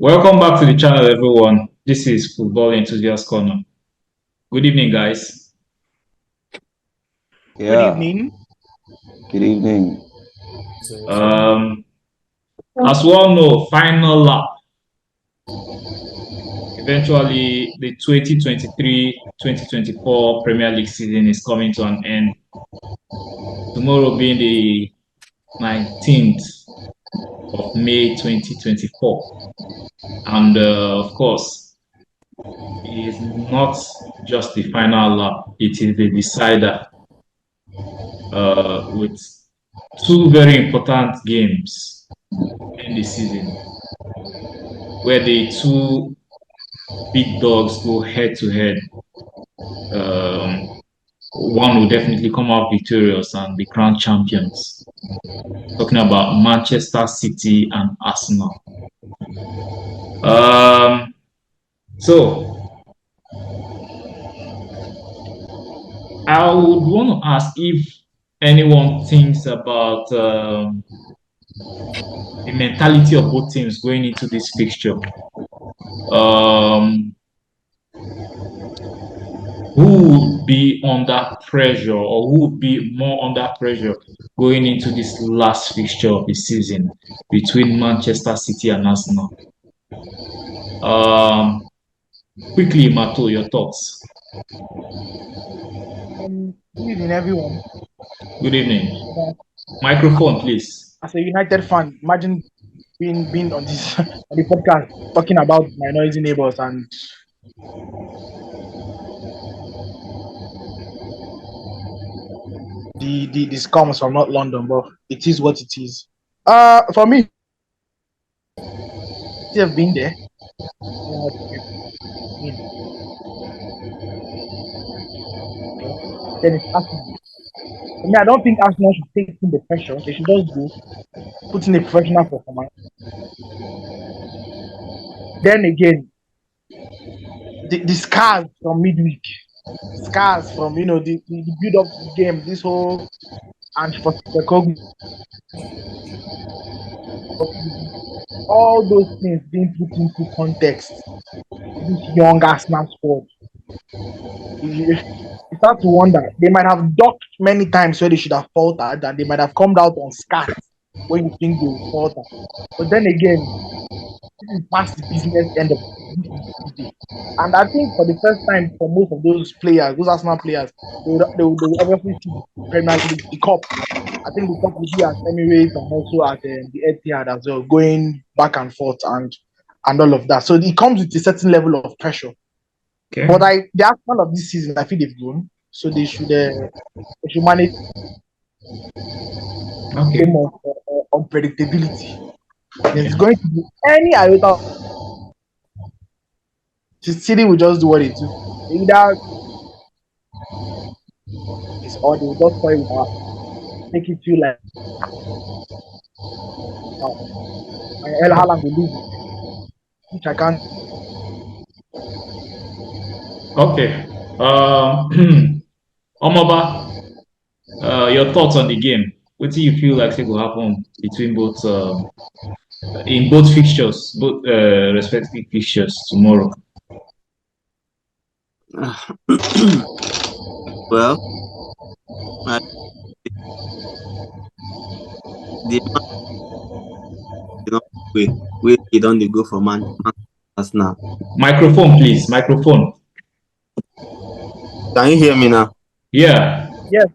Welcome back to the channel, everyone. This is Football Enthusiast Corner. Good evening, guys. Yeah. Good evening. Good evening. As we all know, final lap. Eventually, the 2023-2024 Premier League season is coming to an end. Tomorrow being the 19th of May 2024. And of course, it is not just the final lap, it is the decider with two very important games in the season where the two big dogs go head to head. One will definitely come out victorious and be crowned champions. Talking about Manchester City and Arsenal. So I would want to ask if anyone thinks about the mentality of both teams going into this fixture. Who would be under pressure, or who would be more under pressure going into this last fixture of the season between Manchester City and Arsenal? Quickly, Marto, your thoughts. Good evening, everyone. Good evening. Microphone, please. As a United fan, imagine being on this on the podcast talking about my noisy neighbors and this comes from not London, but it is what it is. For me, they have been there. Then it's Arsenal. I mean, I don't think Arsenal should take in the pressure. They should just go put in a professional performance. Then again, the scars from midweek, scars from the build up the game, this whole and for the all those things being put into context. This young Arsenal squad, you start to wonder. They might have ducked many times where they should have faltered, and they might have come out on scars when you think they will falter. But then again, this is past the business end of the day. And I think for the first time for most of those players, those Arsenal players, they will obviously see Premier League, the cup. I think the cup will be at Emirates and also at the Etihad as well, going back and forth and all of that. So it comes with a certain level of pressure. Okay. But the Arsenal of this season, I feel they've grown, so they should manage more unpredictability. There's going to be any iota. The City will just do what it do. Either it's or they will just play with us, make it feel like El Haaland will lose, which I can't. Okay. Omoba, your thoughts on the game? What do you feel like will happen between both in both fixtures, both respective fixtures tomorrow? Well, we don't go for Manchester now. Microphone, please. Microphone. Can you hear me now? Yeah. Yes.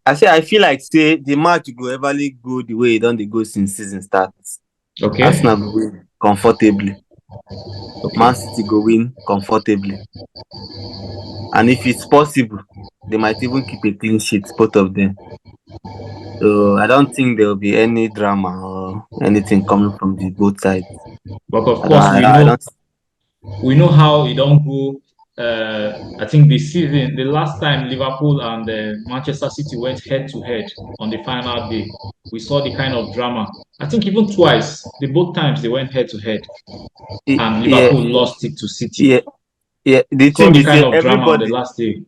I feel like the match go everly go the way it don't go since season starts. Okay. Arsenal go win comfortably. Okay. Man City go win comfortably. And if it's possible, they might even keep a clean sheet, both of them. So I don't think there will be any drama or anything coming from both sides. But of course, we know how it don't go. I think the last time Liverpool and Manchester City went head to head on the final day, we saw the kind of drama. I think even twice, both times they went head to head, and Liverpool lost it to City. Yeah. The thing the is kind of drama on the last day.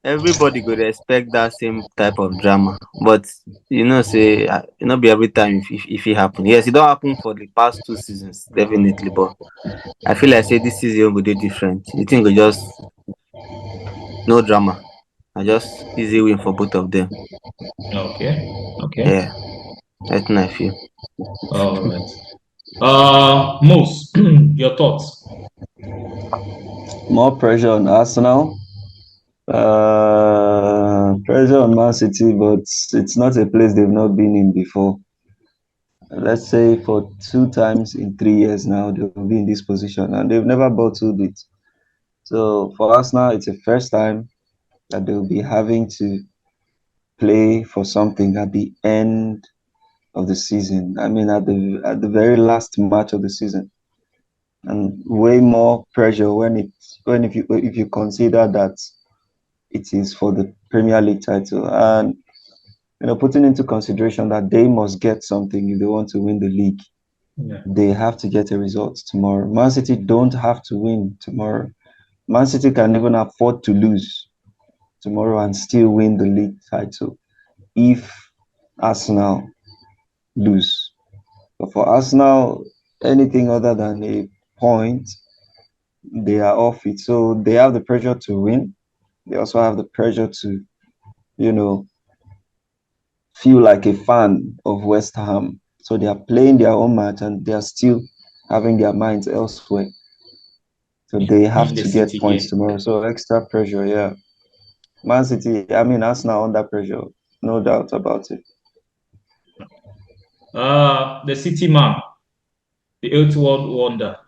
everybody go dey expect that same type of drama, but say no be every time if it happen. Yes, it don happen for the past 2 seasons definitely, but I feel like say this season go dey different. The thing go just no drama, na just easy win for both of them. Okay. Okay. Yeah, that's I feel. All right. Most your thoughts. More pressure on Arsenal. Pressure on Man City, but it's not a place they've not been in before. Let's say for 2 times in 3 years now, they'll be in this position and they've never bottled it. So for Arsenal, it's the first time that they'll be having to play for something at the end of the season. I mean, at the very last match of the season, and way more pressure if you consider that it is for the Premier League title, and putting into consideration that they must get something if they want to win the league. Yeah. They have to get a result tomorrow. Man City don't have to win tomorrow. Man City can even afford to lose tomorrow and still win the league title if Arsenal lose. But for Arsenal, anything other than a point, they are off it. So they have the pressure to win. They also have the pressure to, feel like a fan of West Ham. So they are playing their own match and they are still having their minds elsewhere. So they have In the to get City points game. tomorrow. So extra pressure, yeah. Man City, Arsenal under pressure, no doubt about it. The City man, the eighth world wonder.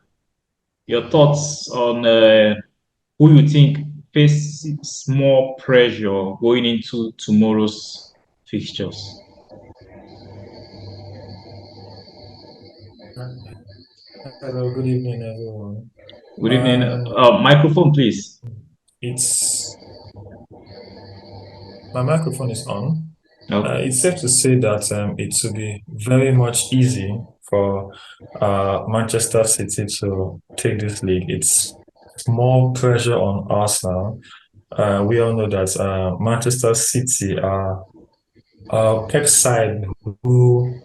Your thoughts on who you think faces more pressure going into tomorrow's fixtures? Hello, good evening, everyone. Good evening. Microphone, please. It's my microphone is on. Okay. It's safe to say that it will be very much easy for Manchester City to take this league. It's more pressure on Arsenal. We all know that Manchester City are a Pep side who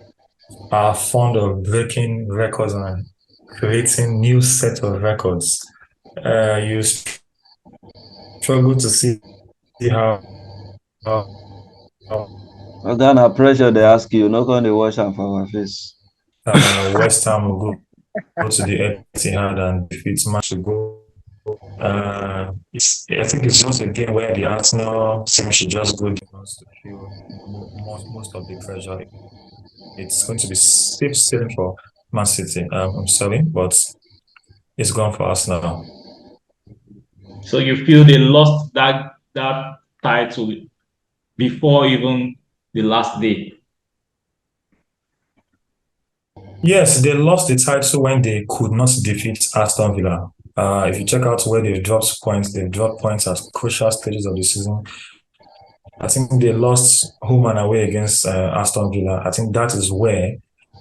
are fond of breaking records and creating new set of records. You struggle to see how Ghana pressure, they ask you, not going to wash them for our face. West Ham will go to the Etihad and defeat Man to go. I think it's just a game where the Arsenal team should just go to feel most of the pressure. It's going to be safe sailing for Man City. I'm sorry, but it's gone for Arsenal. So you feel they lost that title before even the last day? Yes, they lost the title when they could not defeat Aston Villa. If you check out where they've dropped points at crucial stages of the season. I think they lost home and away against Aston Villa. I think that is where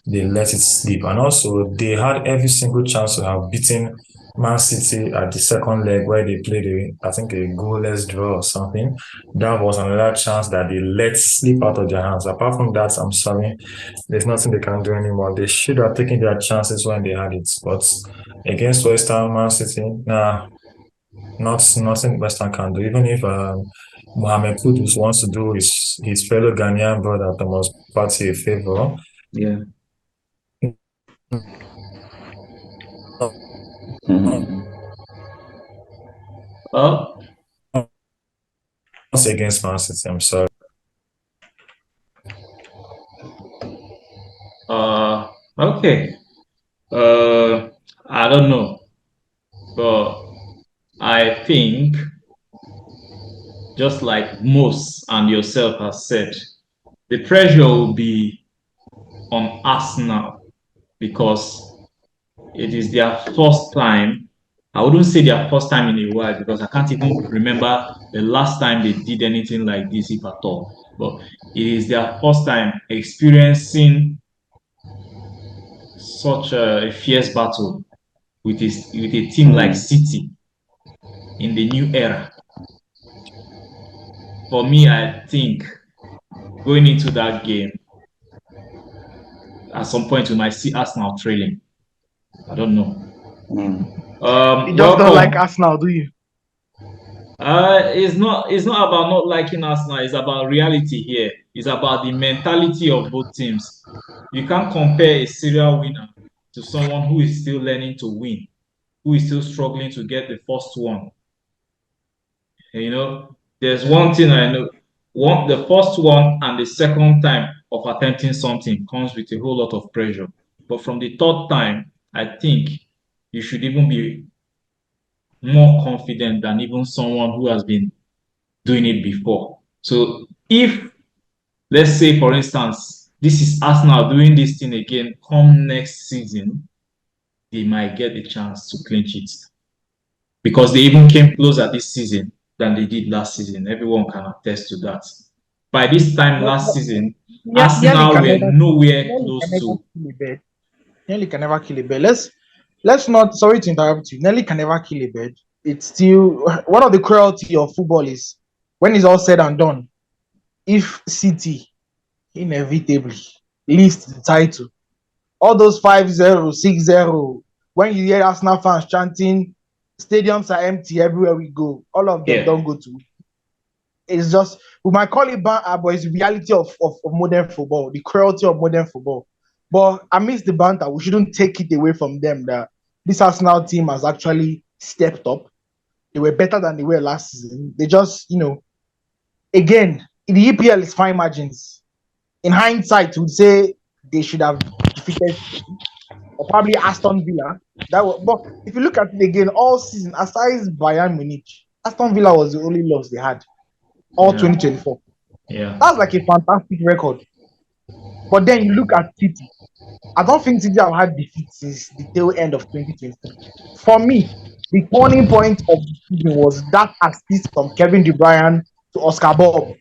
they let it slip. And also, they had every single chance to have beaten Man City at the second leg where they played, I think, a goalless draw or something. That was another chance that they let slip out of their hands. Apart from that, I'm sorry, there's nothing they can do anymore. They should have taken their chances when they had it. But against West Ham, Man City, nothing West Ham can do. Even if Mohamed Kudus wants to do his fellow Ghanaian brother Thomas Partey a favor. Yeah. Against Man City, I'm sorry. Okay. I don't know, but I think just like Moss and yourself have said, the pressure will be on Arsenal because it is their first time. I wouldn't say their first time in a while because I can't even remember the last time they did anything like this, if at all. But it is their first time experiencing such a fierce battle with a team like City in the new era. for me, I think going into that game, at some point we might see Arsenal trailing. I don't know. You just don't like Welcome. Arsenal, do you? It's not about not liking Arsenal. It's about reality here. It's about the mentality of both teams. You can't compare a serial winner to someone who is still learning to win, who is still struggling to get the first one. You know, there's one thing I know. The first one and the second time of attempting something comes with a whole lot of pressure. But from the third time, I think you should even be more confident than even someone who has been doing it before. So if, let's say, for instance, this is Arsenal doing this thing again come next season, they might get the chance to clinch it. Because they even came closer this season than they did last season. Everyone can attest to that. By this time last season, Nearly Arsenal can were never, nowhere Nearly can close never to. kill a bird. Nearly can never kill a bird. Let's not. Sorry to interrupt you. Nearly can never kill a bird. It's still one of the cruelty of football is when it's all said and done. If City inevitably list the title, all those 5-0, 6-0, when you hear Arsenal fans chanting, stadiums are empty everywhere we go. All of them Yeah. don't go to. It's just, we might call it banter, but it's the reality of modern football, the cruelty of modern football. But amidst the banter, we shouldn't take it away from them that this Arsenal team has actually stepped up. They were better than they were last season. They just, again, the EPL is fine margins. In hindsight, we'd say they should have defeated or probably Aston Villa. But if you look at it again, all season, aside Bayern Munich, Aston Villa was the only loss they had all 2024. Yeah. That's like a fantastic record. But then you look at City. I don't think City have had defeat since the tail end of 2023. For me, the turning point of the season was that assist from Kevin De Bruyne to Oscar Bob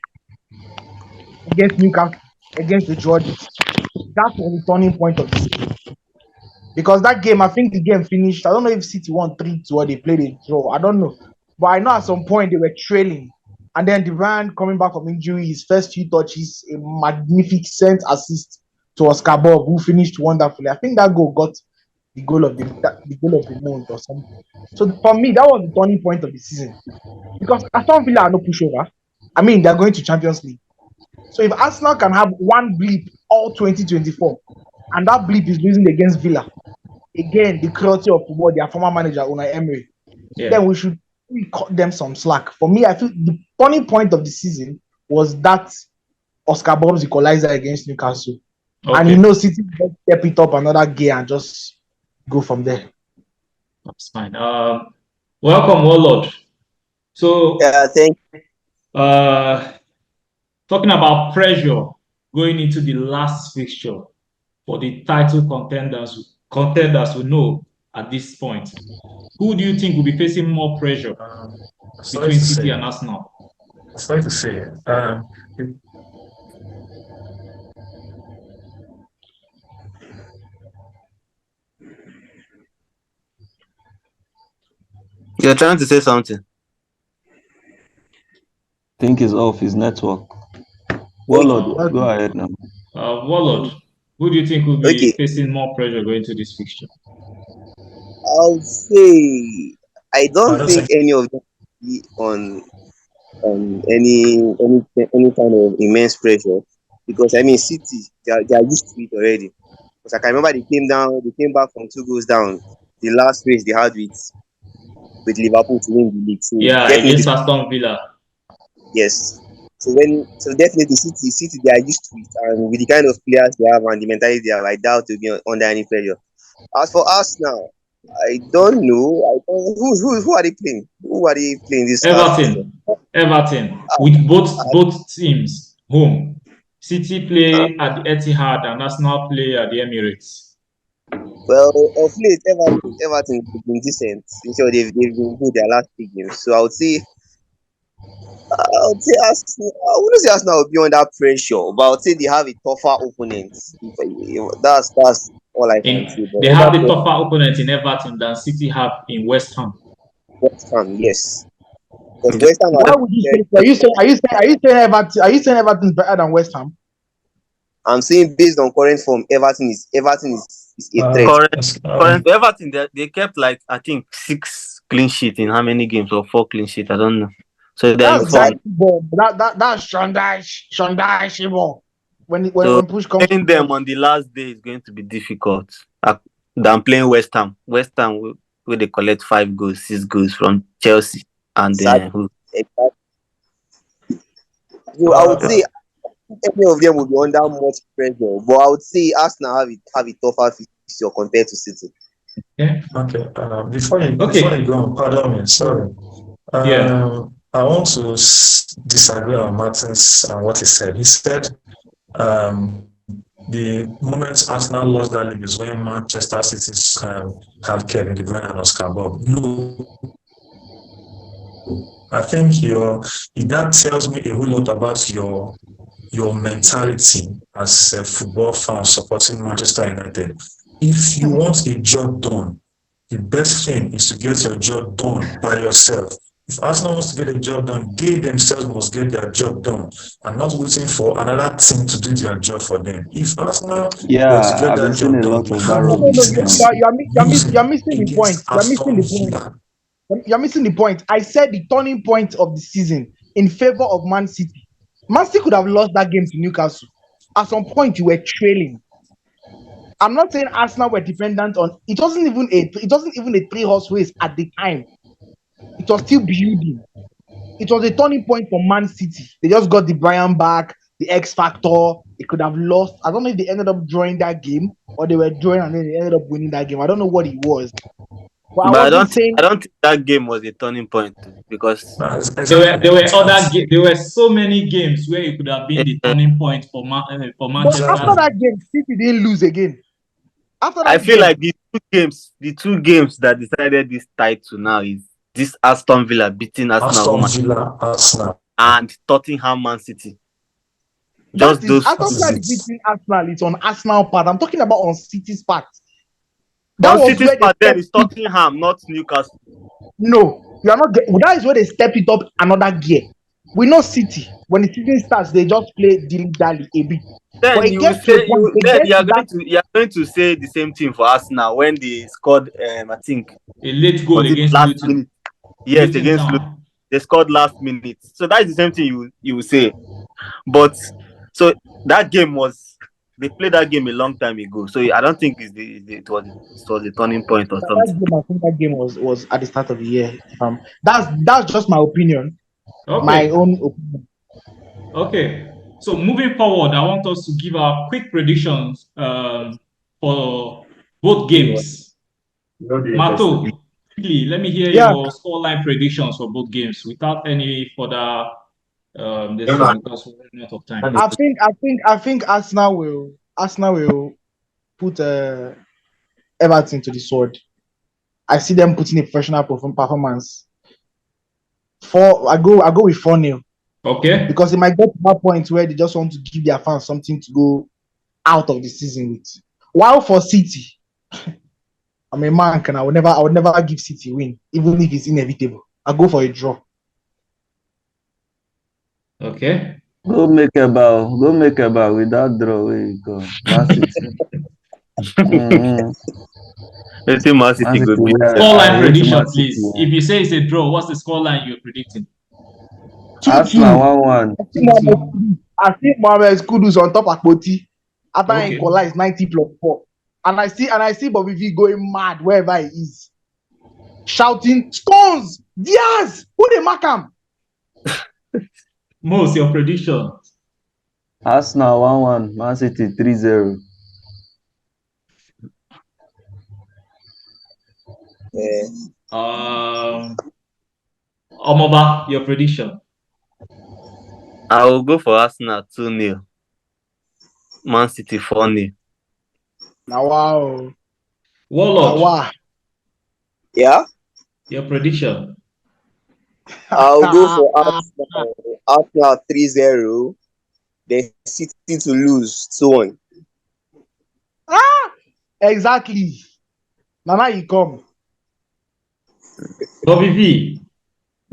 against Newcastle, against the Geordies. That was the turning point of the season. Because that game, I think the game finished. I don't know if City won 3-2 or they played a draw. I don't know. But I know at some point they were trailing. And then De Bruyne coming back from injury, his first few touches, a magnificent assist to Oscar Bob, who finished wonderfully. I think that goal got the goal of the month or something. So for me, that was the turning point of the season. Because Aston Villa are no pushover. I mean, they're going to Champions League. So if Arsenal can have one blip all 2024, and that blip is losing against Villa, again, the cruelty of football, their former manager, Unai Emery, then we should cut them some slack. For me, I feel the turning point of the season was that Oscar Bob's equalizer against Newcastle. Okay. And City just step it up another gear and just go from there. That's fine. Welcome, Warlord. So, thank you. Talking about pressure going into the last fixture for the title contenders we know at this point. Who do you think will be facing more pressure between City and Arsenal? Sorry to say. You're trying to say something. I think he's off his network. Warlord, go ahead now. Warlord, who do you think will be facing more pressure going to this fixture? I'll say I don't think any of them be on any kind of immense pressure, because I mean City they are used to it already. Because I can remember they came back from 2 goals down the last race they had with Liverpool to win the league. So against Aston Villa. Yes. So definitely City they are used to it, and with the kind of players they have and the mentality they have, I doubt to be under any pressure. As for us now, I don't know. Who are they playing? Who are they playing this? Everton. With both teams home. City play at the Etihad and Arsenal play at the Emirates. Well, of late, Everton have been decent. They've been good their last 3 games. So I would say Arsenal. I wouldn't say Arsenal will be under pressure, but I would say they have a tougher opponent. That's all I can say. They have a tougher opponent in Everton than City have in West Ham. West Ham, yes. Because West Ham Why would you say? Are you saying Everton is better than West Ham? I'm saying based on current form, Everton is a threat. Current Everton, they kept like I think 6 clean sheets in how many games or 4 clean sheets? I don't know. So they're in That's form. That's Shandai ball. When So push comes to playing them on the last day is going to be difficult than playing West Ham. West Ham where they collect 5 goals, 6 goals from Chelsea, and then Exactly. So I would say any of them will be under much pressure, but I would say Arsenal have a tougher fixture compared to City. Okay. Before you go on, pardon me. Sorry. I want to disagree on Martin's what he said. He said the moment Arsenal lost that league is when Manchester City have Kevin De Bruyne and Oscar Bob. No, I think that tells me a whole lot about your mentality as a football fan supporting Manchester United. If you want a job done, the best thing is to get your job done by yourself. If Arsenal wants to get a job done, they themselves must get their job done and not waiting for another team to do their job for them. If Arsenal were to get I've that been seeing job a done, lot we of have that no business you're missing the point. against Aston Villa. You're missing the point. I said the turning point of the season in favor of Man City. Man City could have lost that game to Newcastle. At some point, you were trailing. I'm not saying Arsenal were dependent on it. Wasn't even a 3-horse race at the time. It was still building. It was a turning point for Man City. They just got the Brian back, the X factor. They could have lost. I don't know if they ended up drawing that game or they were drawing and then they ended up winning that game. I don't know what it was. But I don't think that game was a turning point because there were so many games where it could have been the turning point for Manchester. But after that game, City didn't lose again. I feel like the two games that decided this title now is this Aston Villa beating Arsenal and Tottenham Man City. Just those. Aston Villa beating Arsenal. It's on Arsenal part. I'm talking about on City's part. On City's part, then it's Tottenham, not Newcastle. No, you are not. That is where they step it up another gear. We know City when the season starts, they just play dilly-dally a bit. Then you are going to say the same thing for Arsenal when they scored, I think, a late goal against last minute. Yes, against Luton. They scored last minute. So that is the same thing you will say. But so that game they played that game a long time ago. So I don't think it was a turning point or something. I think that game was at the start of the year. That's just my opinion. Okay. My own opinion. Okay. So moving forward, I want us to give our quick predictions for both games. Marto, quickly, let me hear your scoreline predictions for both games without any further because we're running out of time. I think Arsenal will put Everton to the sword. I see them putting a professional performance. I go with 4-0. Okay. Because it might get to that point where they just want to give their fans something to go out of the season with. While for City, I'm a man and I would never give City a win, even if it's inevitable. I'll go for a draw. Okay. Go make a bow without draw. Where you go, Man City. Let's say Man City go beat. Scoreline prediction, please. If you say it's a draw, what's the scoreline you're predicting? Arsenal 1-1. I see Mohamed Kudus on top of Akpoti after he equalized 90+4. And I see Bobby V going mad wherever he is. Shouting, Stones! Diaz! Who they mark him? Most your prediction. Arsenal 1-1, Man City 3-0. Omoba, your prediction. I will go for Arsenal 2-0. Man City 4-0. Now wow. Warlord. Wow. Yeah? Your prediction. I'll go for Arsenal 3-0. Then City to lose 2-1. Exactly. Now you come. Bobby V.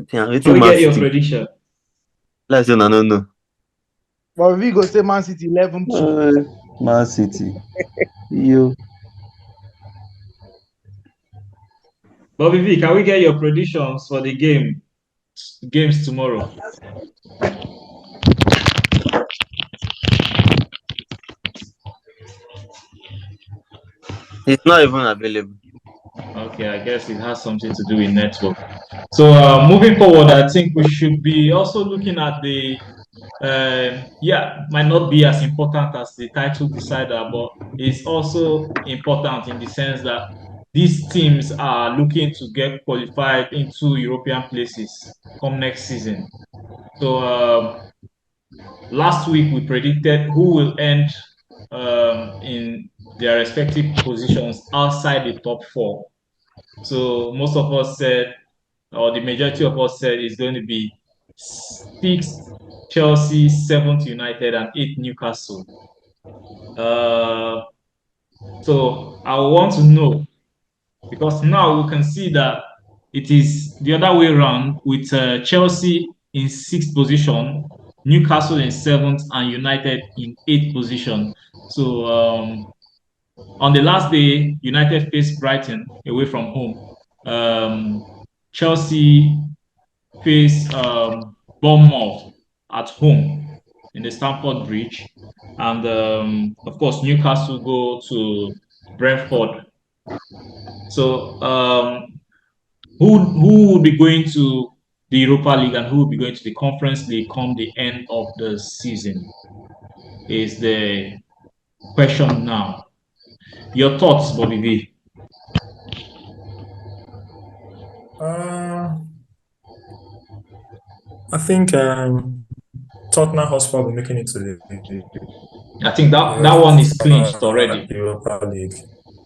Can we get your prediction? Let's say I don't know. But we go say Man City 11-2. Man City. You. Bobby V, can we get your predictions for the games tomorrow? It's not even available. Okay, I guess it has something to do with network. So moving forward, I think we should be also looking at the might not be as important as the title decider, but it's also important in the sense that these teams are looking to get qualified into European places come next season. So last week we predicted who will end in their respective positions outside the top 4. So most of us said, or the majority of us said, it's going to be 6th Chelsea, 7th United, and 8th Newcastle. So I want to know, because now we can see that it is the other way around, with Chelsea in 6th position, Newcastle in 7th, and United in 8th position. So on the last day, United faced Brighton away from home. Chelsea face Bournemouth at home in the Stamford Bridge, and of course Newcastle go to Brentford. So who will be going to the Europa League and who will be going to the Conference League come the end of the season is the question now. Your thoughts, Bobby V? I think Tottenham Hotspur will be making it to the I think that one is clinched already. Europa League.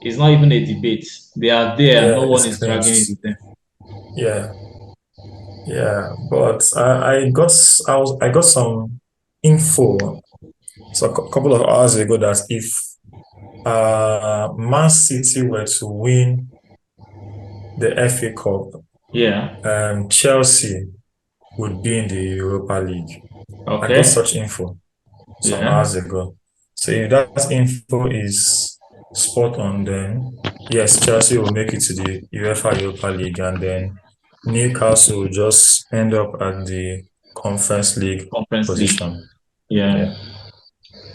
It's not even a debate. They are there. Yeah, no one is dragging it with them. Yeah. But I got some info. So a couple of hours ago that if Man City were to win the FA Cup, Chelsea would be in the Europa League. Okay. I got such info some hours ago. So if that info is spot on, then yes, Chelsea will make it to the UEFA Europa League, and then Newcastle will just end up at the Conference League position. Yeah.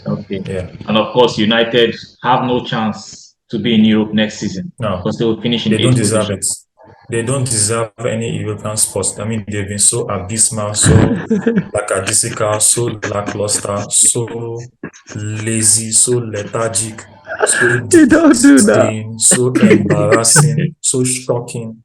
Okay. Yeah. And of course, United have no chance to be in Europe next season. No, because they will finish in they don't deserve position. it. They don't deserve any European spots. I mean, they've been so abysmal, so lackadaisical, so lackluster, so lazy, so lethargic, so disdain, so embarrassing, so shocking.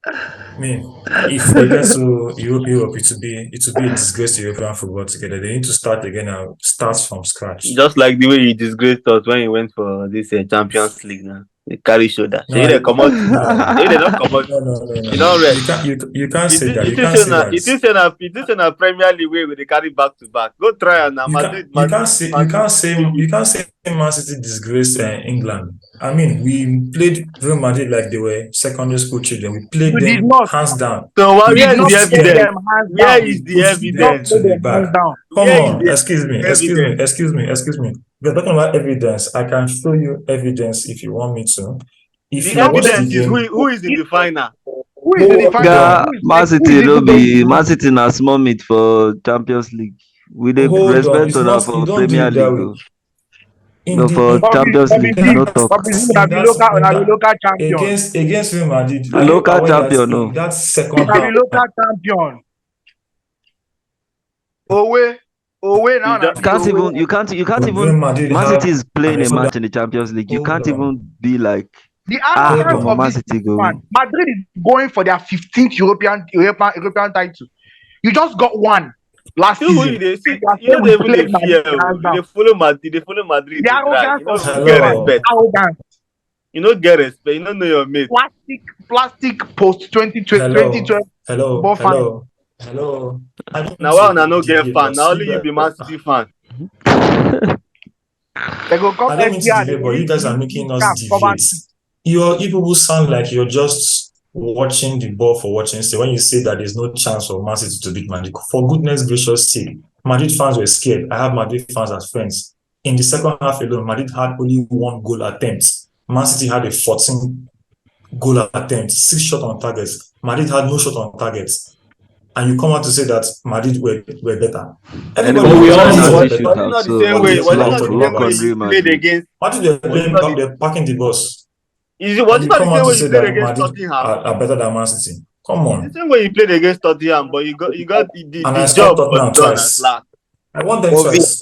I mean, if they get to Europe, it would be a disgrace to European football together. They need to start again and start from scratch. Just like the way you disgraced us when you went for this Champions League now. They carry shoulder. No, they come out. They don't come out. No. You don't rest. You can't say that. You can't say that. It is in a Premier League way where they carry back to back. Go try and now. You can't say Man City disgraced England. I mean, we played Real Madrid like they were secondary school children. We played them hands down. So where is the evidence? Where is the evidence? To the back. Come on, excuse me. We're talking about evidence. I can show you evidence if you want me to. If the evidence is who is in the final? Who is in the final? Man City na small meat for Champions League. We dey respect to for Premier League. No, for Champions League, no talk. Local champion. Against Real Madrid. Local champion, no. That's second round. Local champion. Now. You can't even. Man City is playing a match in the Champions League. You can't even be like. The arrogance of Man City Madrid is going for their 15th European title. You just got one last season. They follow Madrid. The arrogance of arrogance. You don't get respect. You don't know your mate. Plastic post 2012. Hello. Now I no get fan. Now only you be Man City fan. They go come I don't mean to debate, but you guys are making us debate. You people sound like you're just watching the ball for watching sake. When you say that there's no chance for Man City to beat Madrid, for goodness gracious sake, Madrid fans were scared. I have Madrid fans as friends. In the second half alone, Madrid had only 1 goal attempt. Man City had a 14 goal attempt, 6 shots on targets. Madrid had no shot on targets. And you come out to say that Madrid were better. Everybody But we knows all Madrid know. were Was better. it not the So same way? it's Was it luck, not the luck same way on you Real played Madrid. against? Madrid were playing, they're packing the bus. Was And it you not the come same out to way you say played that against Madrid Tottenham? are better than Man City. Come It's the on. same way you played against Tottenham, but you got And I the scored job was Tottenham done at twice. last. I won them But twice.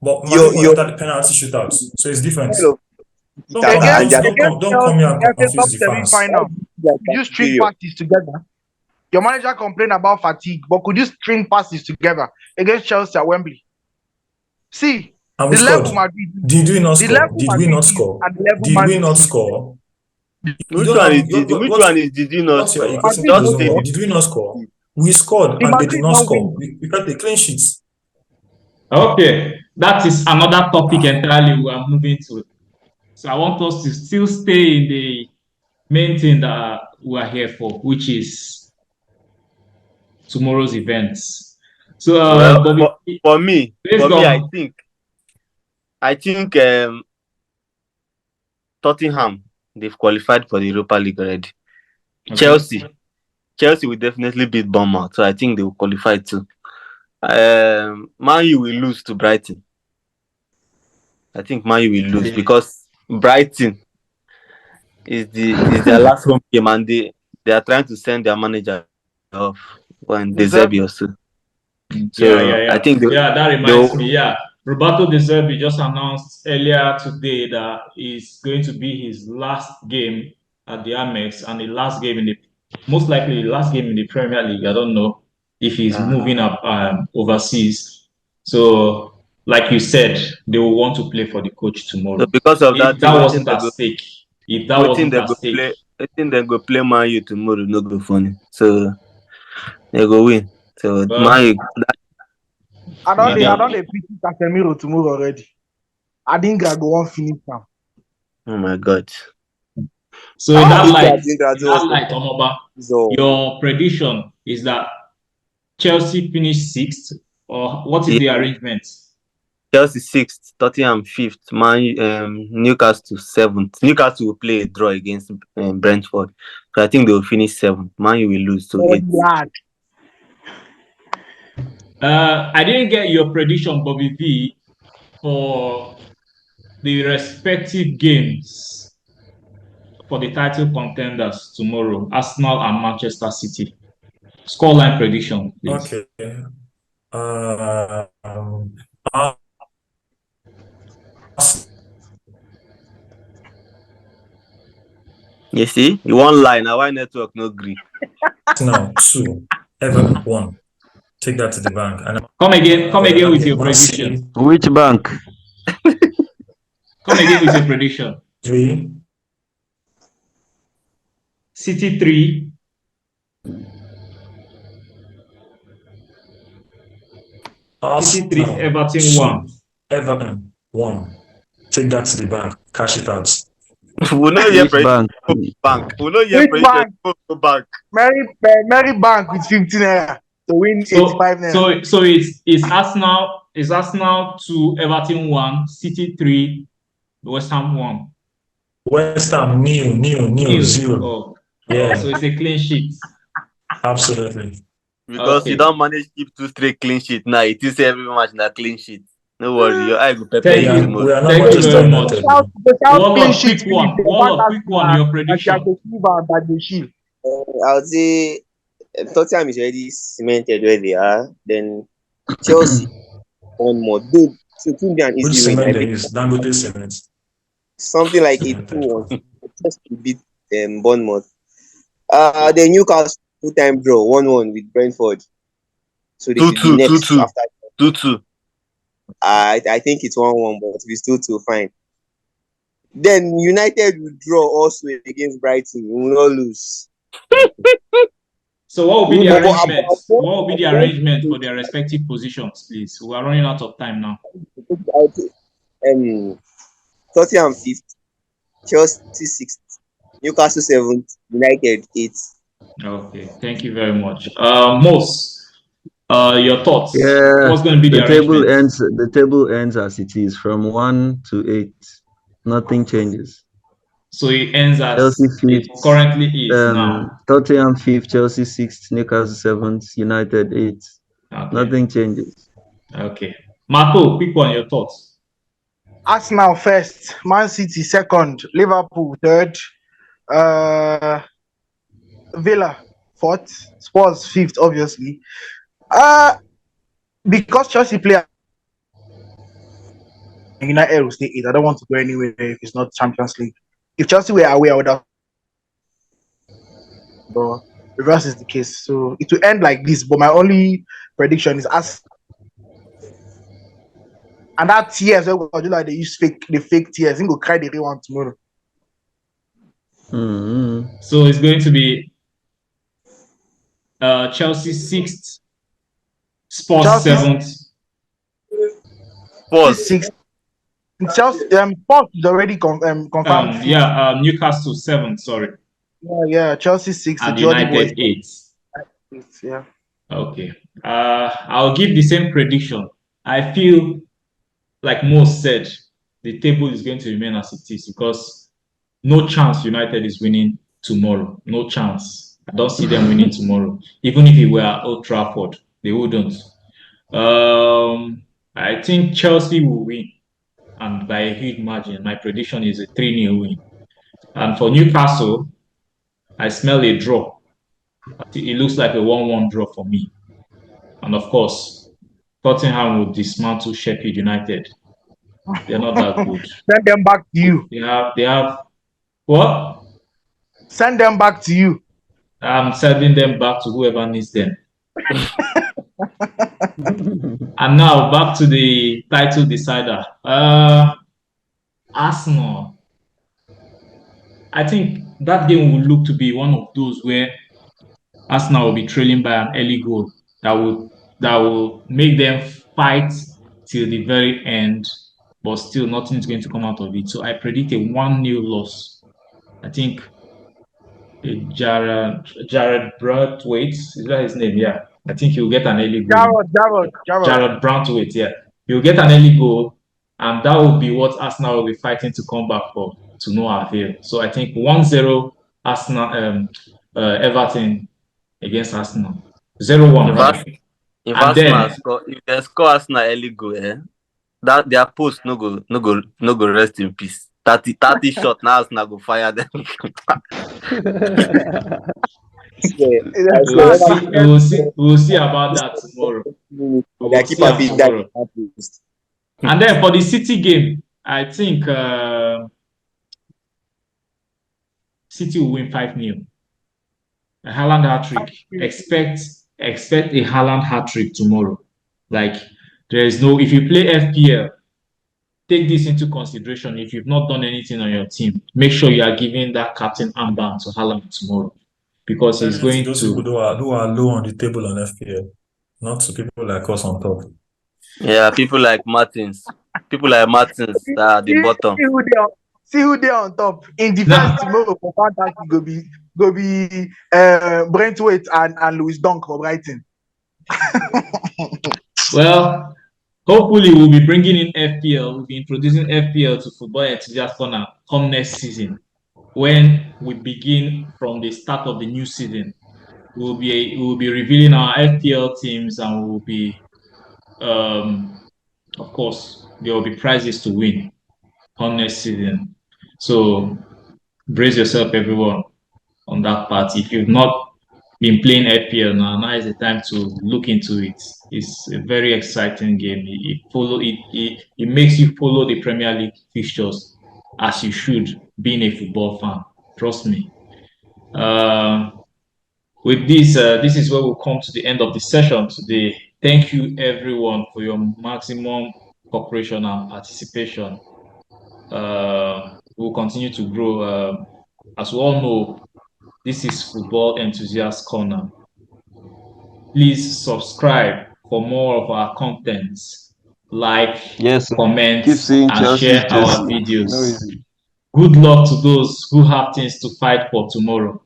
But Madrid will enter the penalty shootout. So it's different. Don't come Against here Chelsea, and FA Cup confuse the semi fans. final, could you string passes together? Your manager complained about fatigue, but could you string passes together against Chelsea at Wembley? See, And we the scored. level Madrid, Did we not the score? level Did we Madrid not is score? and the level Did Man we not City. score? You Which don't one have is did which one is did you not what's your score? equation Madrid Just no say wrong? score. Did we not score? We scored The and they Madrid did not not score. win. We got the clean sheets. Okay, that is another topic entirely we are moving to. So I want us to still stay in the main thing that we are here for, which is tomorrow's events. So, well Bobby, for me, based I on think Tottenham, they've qualified for the Europa League already. okay. Chelsea will definitely beat Bournemouth, so I think they will qualify too. Man U will lose to Brighton. I think Man U will lose because Brighton is their last home game and they are trying to send their manager off when De Zerbi or so. So I think that reminds me. Yeah, Roberto De Zerbi just announced earlier today that it's going to be his last game at the Amex and the last game in the most likely the last game in the Premier League. I don't know if he's moving up overseas. So, like you said, they will want to play for the coach tomorrow. So because of that If thing, that wasn't at stake, if that wasn't at stake, I think they go play Man U tomorrow, no go funny. So they go win. So Man U, I don't pity Casemiro tomorrow already. I think I go on finish now. oh my God. So in that light, Omoba, your prediction is that Chelsea finish 6th, or what is the arrangement? Chelsea 6th, Tottenham 5th, Newcastle 7th. Newcastle will play a draw against Brentford. So I think they will finish 7th. Man U will lose to 8th. I didn't get your prediction, Bobby V, for the respective games for the title contenders tomorrow, Arsenal and Manchester City. Scoreline prediction, please. Okay. You see, you won't lie now. Why network no agree? Now 2, Everton 1. Take that to the bank. And come again with your prediction. Which bank? Come again with your prediction. 3. City 3. City 3, Everton 1. Everton 1. Take that to the bank. Cash it out. We'll not hear bank. We'll not hear bank. Mary Bank with 15 naira to win 85 naira. So it's Arsenal 2, Everton 1, City 3, West Ham 1. West Ham nil 0. Oh. Yeah. So it's a clean sheet. Absolutely. Because you don't manage to keep 2 straight clean sheets now. It is every match in a clean sheet. No worry, your eye will prepare you. tomorrow. We are not Thank you very much. Warlord, quick one, your prediction. I would say Tottenham is already cemented where they are. Then Chelsea, one more. So it will be an easy win. Something like 8-2. Just to beat Bournemouth. The Newcastle full-time draw 1-1 with Brentford. So they should be next after 2-2. I think it's 1-1, but we still 2 fine. Then United will draw also against Brighton. We will not lose. So what will be the arrangement? What will be the arrangement for their respective positions, please? We are running out of time now. Tottenham 5th, Chelsea 6th, Newcastle 7th, United 8th. Okay, thank you very much. Moss, your thoughts? Yeah, What's going to be the arrangement? the table ends as it is from 1 to 8. Nothing changes. So it ends Chelsea as it fifth, currently is now. Tottenham fifth, Chelsea sixth, Newcastle seventh, United eighth. Okay, Nothing changes. okay. Marto, quick one, your thoughts. Arsenal first, Man City second, Liverpool third, uh, Villa fourth, Spurs fifth, obviously. Because Chelsea play United will stay eight. I don't want to go anywhere if it's not Champions League. If Chelsea were away, I would have. But reverse is the case. So it will end like this. But my only prediction is as and that tears where like they use the fake tears. He go cry the real one tomorrow. Mm-hmm. So it's going to be Chelsea sixth, Spurs Chelsea seventh. Spurs. sixth. Chelsea Spurs is already confirmed. Newcastle seventh. Sorry. Yeah. Chelsea sixth. And The Geordie United boys. eighth. Yeah. Okay. I'll give the same prediction. I feel like most said, the table is going to remain as it is because no chance United is winning tomorrow. No chance. I don't see them winning tomorrow. Even if it were at Old Trafford, they wouldn't. I think Chelsea will win, and by a huge margin. My prediction is a 3-0 win. And for Newcastle, I smell a draw. It looks like a 1-1 draw for me. And of course, Tottenham will dismantle Sheffield United. They're not that good. Send them back to you. They have what? Send them back to you. I'm sending them back to whoever needs them. And now back to the title decider. Arsenal. I think that game will look to be one of those where Arsenal will be trailing by an early goal that will make them fight till the very end, but still nothing is going to come out of it. So I predict a 1-0 loss. I think Jared Brantwaite, is that his name? Yeah. I think he'll get an early goal. Jared Brantwaite, yeah. He'll get an early goal, and that will be what Arsenal will be fighting to come back for, to no avail. So I think 1-0 Arsenal, Everton against Arsenal. 0-1. If they score Arsenal early goal, that their post no go rest in peace. 30 shot now Arsenal go fire them. We'll see about that tomorrow. And then for the City game, I think City will win 5-0. A Haaland hat-trick. Expect a Haaland hat-trick tomorrow. Like, there is no... If you play FPL, take this into consideration. If you've not done anything on your team, make sure you are giving that captain armband to Haaland tomorrow. Because he's going to... Those people who are low on the table on FPL, not to people like us on top. Yeah, people like Martins. People like Martins at the bottom. See who they on top. In defense tomorrow for fantasy go be Brentwaite and Lewis Dunk for Brighton. Well, hopefully we'll be bringing in FPL. We'll be introducing FPL to Football Enthusiast Corner come next season. When we begin from the start of the new season, we'll be revealing our FPL teams, and we'll be, of course, there will be prizes to win come next season. So brace yourself, everyone, on that part. If you've not been playing FPL now is the time to look into it. It's a very exciting game. It makes you follow the Premier League fixtures as you should, being a football fan. Trust me. With this, this is where we'll come to the end of the session today. Thank you, everyone, for your maximum cooperation and participation. We'll continue to grow. As we all know, this is Football Enthusiast Corner. Please subscribe for more of our contents. Like, comment, and share our videos. good luck to those who have things to fight for tomorrow.